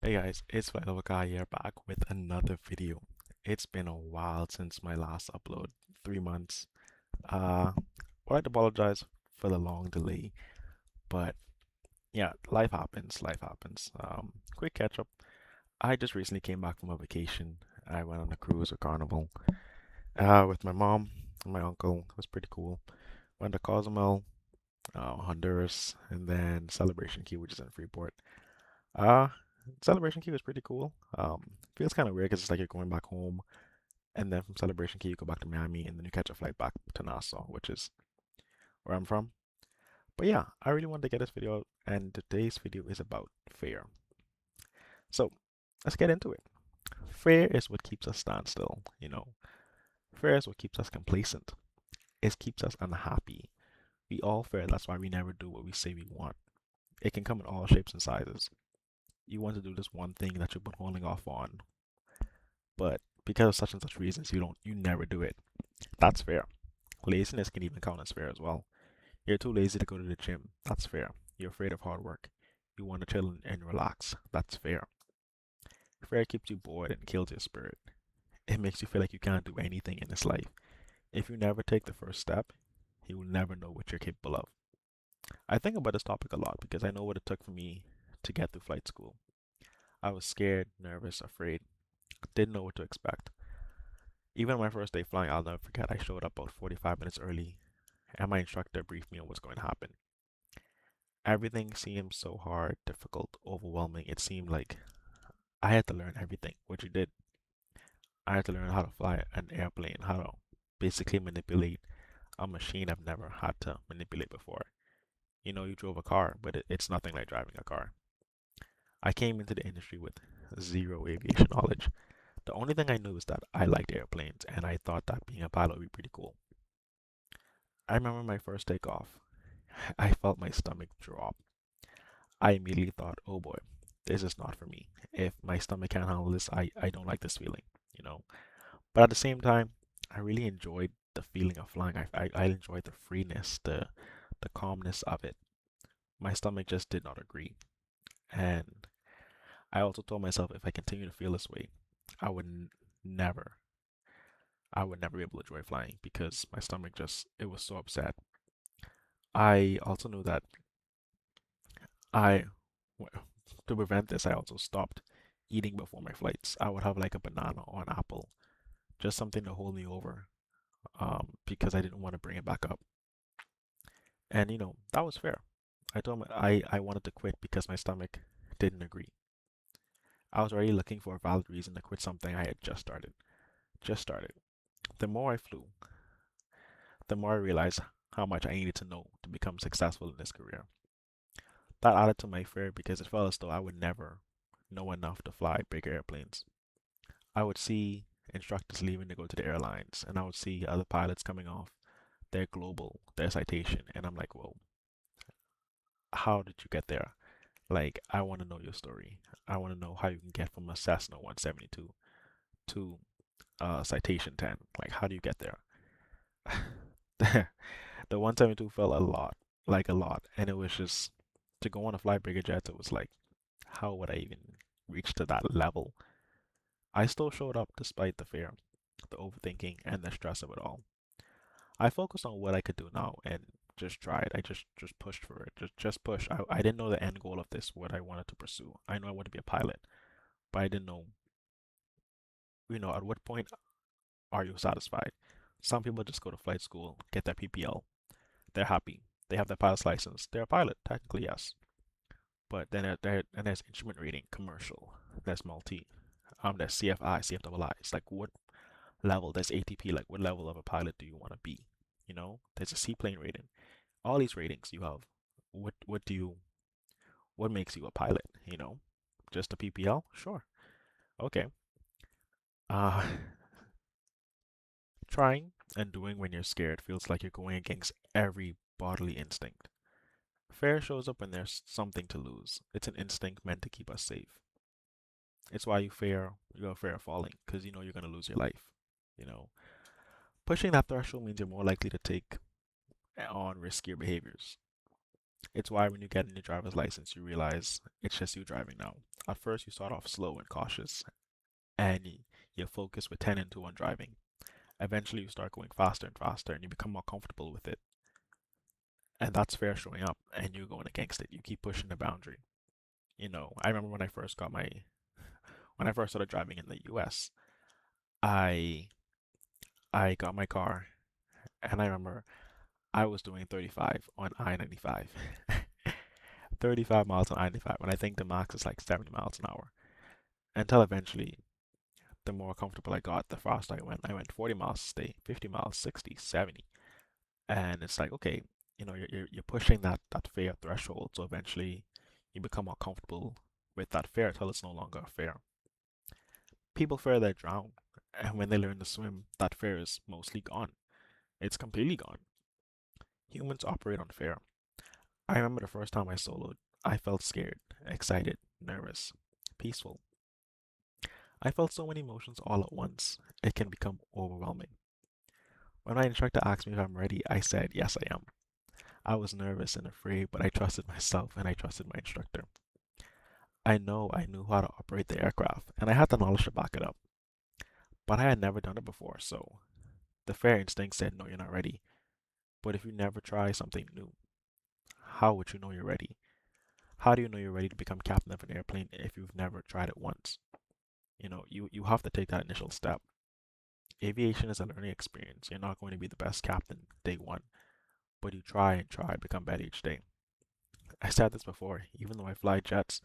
Hey guys, it's Guy here back with another video. It's been a while since my last upload, 3 months. Uh, I'd like to apologize for the long delay, but yeah, life happens, life happens. Quick catch up. I just recently came back from a vacation. I went on a cruise or carnival, with my mom and my uncle. It was pretty cool. Went to Cozumel, Honduras, and then Celebration Key, which is in Freeport. Uh, Celebration Key was pretty cool. Feels kind of weird because it's like you're going back home, and then from Celebration Key you go back to Miami, and then you catch a flight back to Nassau, which is where I'm from. But yeah, I really wanted to get this video out, and today's video is about fear. So let's get into it. Fear is what keeps us stand still. Fear is what keeps us complacent. It keeps us unhappy. We all fear, that's why we never do what we say we want. It can come in all shapes and sizes. You want to do this one thing that you've been holding off on, but because of such and such reasons, you never do it. That's fair. Laziness can even count as fair as well. You're too lazy to go to the gym. That's fair. You're afraid of hard work. You want to chill and relax. That's fair. Fear keeps you bored and kills your spirit. It makes you feel like you can't do anything in this life. If you never take the first step, you will never know what you're capable of. I think about this topic a lot because I know what it took for me to get through flight school. I was scared, nervous, afraid, didn't know what to expect. Even my first day flying, I'll never forget, I showed up about 45 minutes early and my instructor briefed me on what's going to happen. Everything seemed so hard, difficult, overwhelming. It seemed like I had to learn everything, which you did. I had to learn how to fly an airplane, how to basically manipulate a machine I've never had to manipulate before. You drove a car, but it's nothing like driving a car. I came into the industry with zero aviation knowledge. The only thing I knew is that I liked airplanes and I thought that being a pilot would be pretty cool. I remember my first takeoff. I felt my stomach drop. I immediately thought, oh boy, this is not for me. If my stomach can't handle this, I don't like this feeling. But at the same time, I really enjoyed the feeling of flying. I enjoyed the freeness, the calmness of it. My stomach just did not agree. And I also told myself if I continue to feel this way, I would never, I would never be able to enjoy flying because my stomach just, it was so upset. I also knew that I, to prevent this, I also stopped eating before my flights. I would have like a banana or an apple, just something to hold me over, because I didn't want to bring it back up. And that was fair. I told him I wanted to quit because my stomach didn't agree. I was already looking for a valid reason to quit something I had just started. Just started. The more I flew, the more I realized how much I needed to know to become successful in this career. That added to my fear because it felt as though I would never know enough to fly big airplanes. I would see instructors leaving to go to the airlines, and I would see other pilots coming off their global, their citation, and I'm like, well, how did you get there? Like, I want to know your story. I want to know how you can get from a Cessna 172 to Citation 10. Like, how do you get there? The 172 felt a lot, like a lot, and it was just to go on a fly bigger jet. It was like, how would I even reach to that level? I still showed up despite the fear, the overthinking, and the stress of it all. I focused on what I could do now and just tried. I just pushed for it. Just push. I didn't know the end goal of this, what I wanted to pursue. I know I wanted to be a pilot, but I didn't know, at what point are you satisfied? Some people just go to flight school, get their PPL, they're happy. They have their pilot's license. They're a pilot, technically, yes. But then and there's instrument rating, commercial. There's multi. There's CFI, CFII. It's like what level? There's ATP. Like what level of a pilot do you want to be? There's a seaplane rating. All these ratings you have. What makes you a pilot? Just a PPL? Sure. Okay. Uh, Trying and doing when you're scared feels like you're going against every bodily instinct. Fear shows up when there's something to lose. It's an instinct meant to keep us safe. It's why you're afraid of falling, because you know you're going to lose your life. You know, Pushing that threshold means you're more likely to take on riskier behaviors. It's why when you get a new driver's license, you realize it's just you driving now. At first, you start off slow and cautious, and you focus with 10 into 1 driving. Eventually, you start going faster and faster, and you become more comfortable with it. And that's fair showing up, and you're going against it. You keep pushing the boundary. I remember when I first started driving in the US, I I got my car, and I remember I was doing 35 on I-95. 35 miles on I-95 when I think the max is like 70 miles an hour. Until eventually, the more comfortable I got, the faster I went. I went 40 miles a day, 50 miles, 60, 70. And it's like, okay, you're pushing that fear threshold. So eventually you become more comfortable with that fear until it's no longer a fear. People fear they drown. And when they learn to swim, that fear is mostly gone. It's completely gone. Humans operate on fear. I remember the first time I soloed, I felt scared, excited, nervous, peaceful. I felt so many emotions all at once, it can become overwhelming. When my instructor asked me if I'm ready, I said, yes, I am. I was nervous and afraid, but I trusted myself and I trusted my instructor. I knew how to operate the aircraft, and I had the knowledge to back it up. But I had never done it before, so the fair instinct said, no, you're not ready. But if you never try something new, how would you know you're ready? How do you know you're ready to become captain of an airplane if you've never tried it once? You have to take that initial step. Aviation is a learning experience. You're not going to be the best captain day one, but you try and try to become better each day. I said this before, even though I fly jets,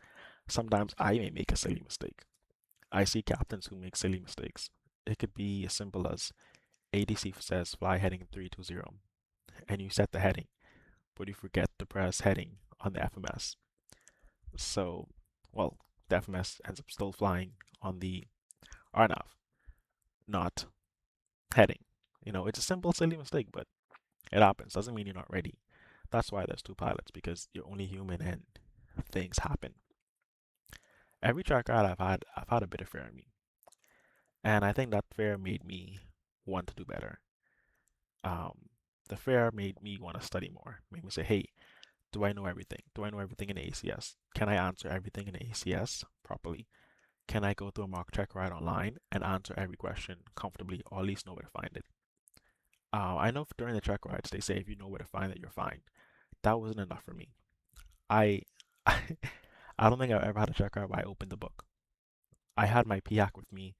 sometimes I may make a silly mistake. I see captains who make silly mistakes. It could be as simple as ADC says fly heading 320, and you set the heading, but you forget to press heading on the FMS. So, well, the FMS ends up still flying on the RNAV, not heading. It's a simple, silly mistake, but it happens. Doesn't mean you're not ready. That's why there's two pilots, because you're only human and things happen. Every track ride I've had a bit of fear in me. And I think that fear made me want to do better. Um, the fear made me want to study more, made me say, hey, do I know everything? Do I know everything in ACS? Can I answer everything in ACS properly? Can I go through a mock check ride online and answer every question comfortably, or at least know where to find it? I know during the check rides they say if you know where to find it, you're fine. That wasn't enough for me. I I don't think I've ever had a check ride where I opened the book. I had my PIAC with me.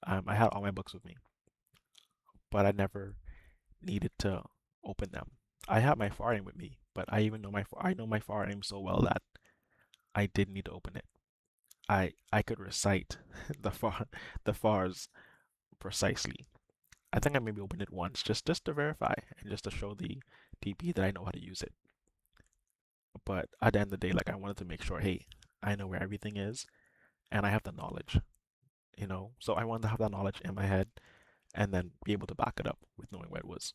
I had all my books with me, but I never needed to open them. I had my FAR name with me, but I know my FAR name so well that I didn't need to open it. I could recite the FARs precisely. I think I maybe opened it once just to verify and just to show the DP that I know how to use it. But at the end of the day, like I wanted to make sure, hey, I know where everything is and I have the knowledge. So I wanted to have that knowledge in my head and then be able to back it up with knowing where it was.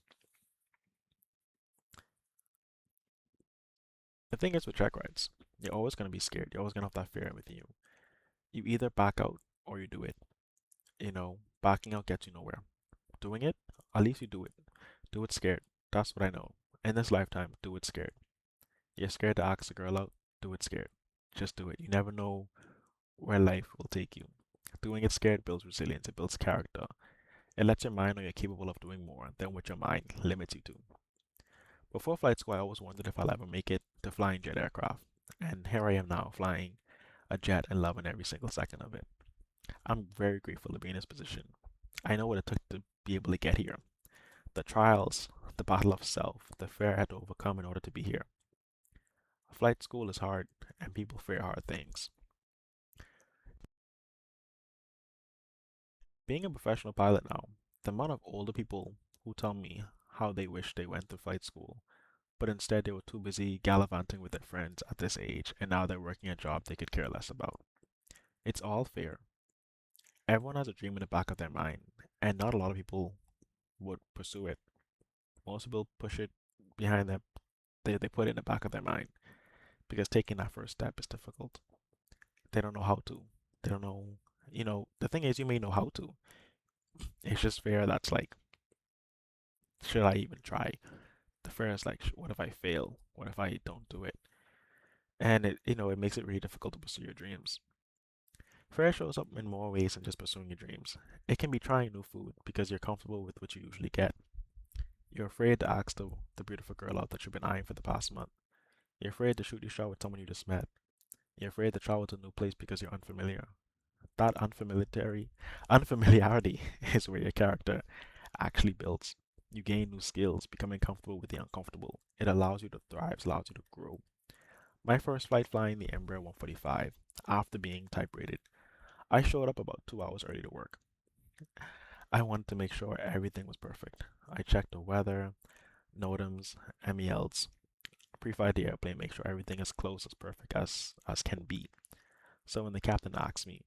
The thing is with track rides, you're always going to be scared. You're always going to have that fear with you. You either back out or you do it. Backing out gets you nowhere. Doing it, at least you do it. Do it scared. That's what I know. In this lifetime, do it scared. You're scared to ask a girl out, do it scared. Just do it. You never know where life will take you. Doing it scared builds resilience, it builds character. It lets your mind know you're capable of doing more than what your mind limits you to. Before flight school, I always wondered if I'll ever make it to flying jet aircraft. And here I am now, flying a jet and loving every single second of it. I'm very grateful to be in this position. I know what it took to be able to get here. The trials, the battle of self, the fear I had to overcome in order to be here. Flight school is hard, and people fear hard things. Being a professional pilot now, the amount of older people who tell me how they wish they went to flight school, but instead they were too busy gallivanting with their friends at this age, and now they're working a job they could care less about. It's all fear. Everyone has a dream in the back of their mind, and not a lot of people would pursue it. Most people push it behind them, they put it in the back of their mind because taking that first step is difficult. They don't know how to. They don't know, the thing is, you may know how to. It's just fear that's like, should I even try? fear is like, what if I fail? What if I don't do it? And it makes it really difficult to pursue your dreams. Fear shows up in more ways than just pursuing your dreams. It can be trying new food because you're comfortable with what you usually get. You're afraid to ask the beautiful girl out that you've been eyeing for the past month. You're afraid to shoot your shot with someone you just met. You're afraid to travel to a new place because you're unfamiliar. That unfamiliarity is where your character actually builds. You gain new skills, becoming comfortable with the uncomfortable. It allows you to thrive, allows you to grow. My first flight flying the Embraer 145 after being type rated, I showed up about 2 hours early to work. I wanted to make sure everything was perfect. I checked the weather, NOTAMs, MELs, pre-flight the airplane, make sure everything is close as perfect as can be. So when the captain asked me,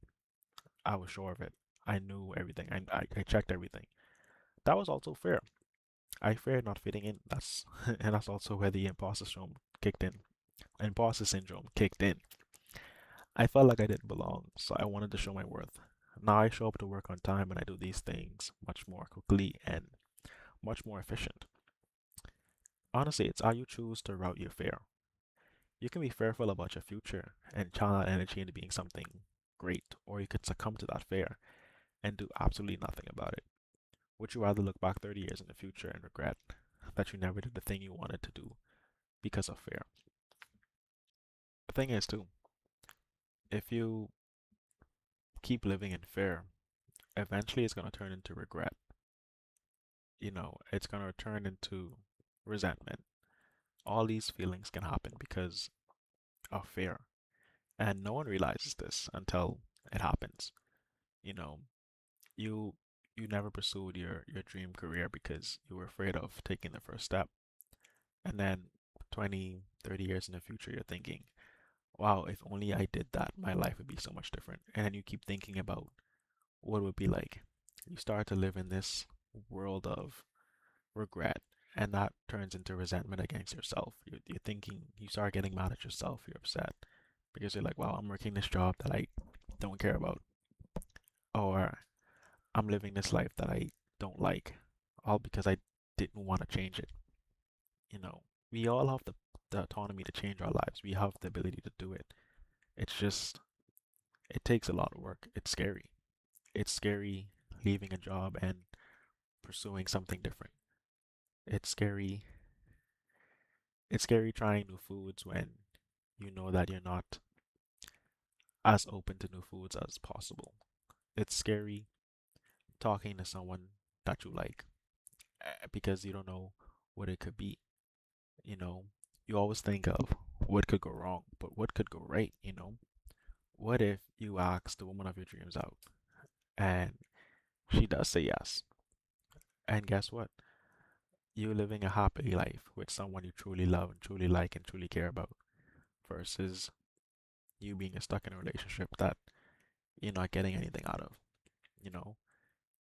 I was sure of it. I knew everything. I checked everything. That was also fair. I feared not fitting in. That's and that's also where the imposter syndrome kicked in. Imposter syndrome kicked in. I felt like I didn't belong, so I wanted to show my worth. Now I show up to work on time and I do these things much more quickly and much more efficient. Honestly, it's how you choose to route your fear. You can be fearful about your future and channel that energy into being something great, or you could succumb to that fear and do absolutely nothing about it. Would you rather look back 30 years in the future and regret that you never did the thing you wanted to do because of fear? The thing is, too, if you keep living in fear, eventually it's going to turn into regret. It's going to turn into resentment. All these feelings can happen because of fear. And no one realizes this until it happens. You know, you you never pursued your dream career because you were afraid of taking the first step. And then 20, 30 years in the future, you're thinking, wow, if only I did that, my life would be so much different. And then you keep thinking about what it would be like. You start to live in this world of regret, and that turns into resentment against yourself. You're thinking, you start getting mad at yourself, you're upset because you're like, wow, I'm working this job that I don't care about, or I'm living this life that I don't like, all because I didn't want to change it. You know, we all have the autonomy to change our lives, we have the ability to do it. It's just, it takes a lot of work. It's scary. It's scary leaving a job and pursuing something different. It's scary. It's scary trying new foods when you know that you're not as open to new foods as possible. It's scary talking to someone that you like because you don't know what it could be. You know, you always think of what could go wrong, but what could go right? What if you ask the woman of your dreams out and she does say yes? And guess what? You're living a happy life with someone you truly love and truly like and truly care about versus you being stuck in a relationship that you're not getting anything out of. You know,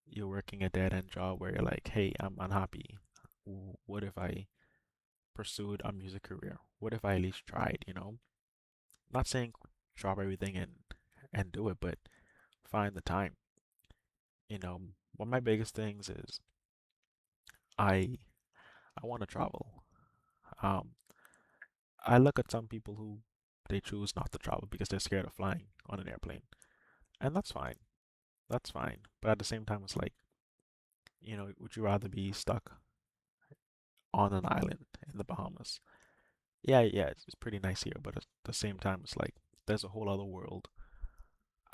you're working a dead end job where you're like, hey, I'm unhappy. What if I pursued a music career? What if I at least tried, Not saying drop everything and do it, but find the time. One of my biggest things is I I want to travel. Um, I look at some people who they choose not to travel because they're scared of flying on an airplane. And that's fine. That's fine. But at the same time, it's like, would you rather be stuck on an island in the Bahamas? Yeah, yeah, it's pretty nice here, but at the same time, it's like there's a whole other world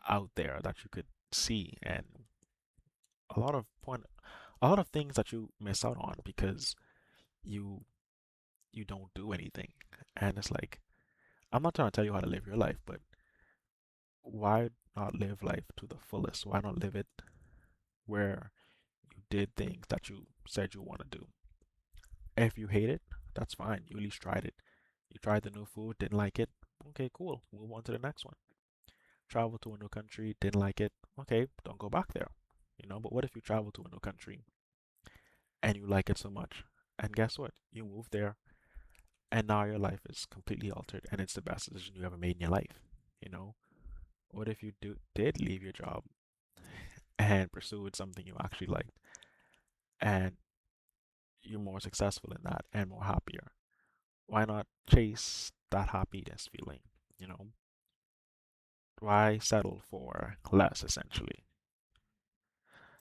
out there that you could see, and a lot of point, a lot of things that you miss out on because you you don't do anything. And it's like, I'm not trying to tell you how to live your life, but why not live life to the fullest? Why not live it where you did things that you said you want to do? If you hate it, that's fine. You at least tried it. You tried the new food, didn't like it. Okay, cool. Move on to the next one. Travel to a new country, didn't like it. Okay, don't go back there. But what if you travel to a new country and you like it so much? And guess what? You move there and now your life is completely altered and it's the best decision you ever made in your life. You know? What if you did leave your job and pursued something you actually liked and you're more successful in that and more happier. Why not chase that happiness feeling? You know, why settle for less essentially?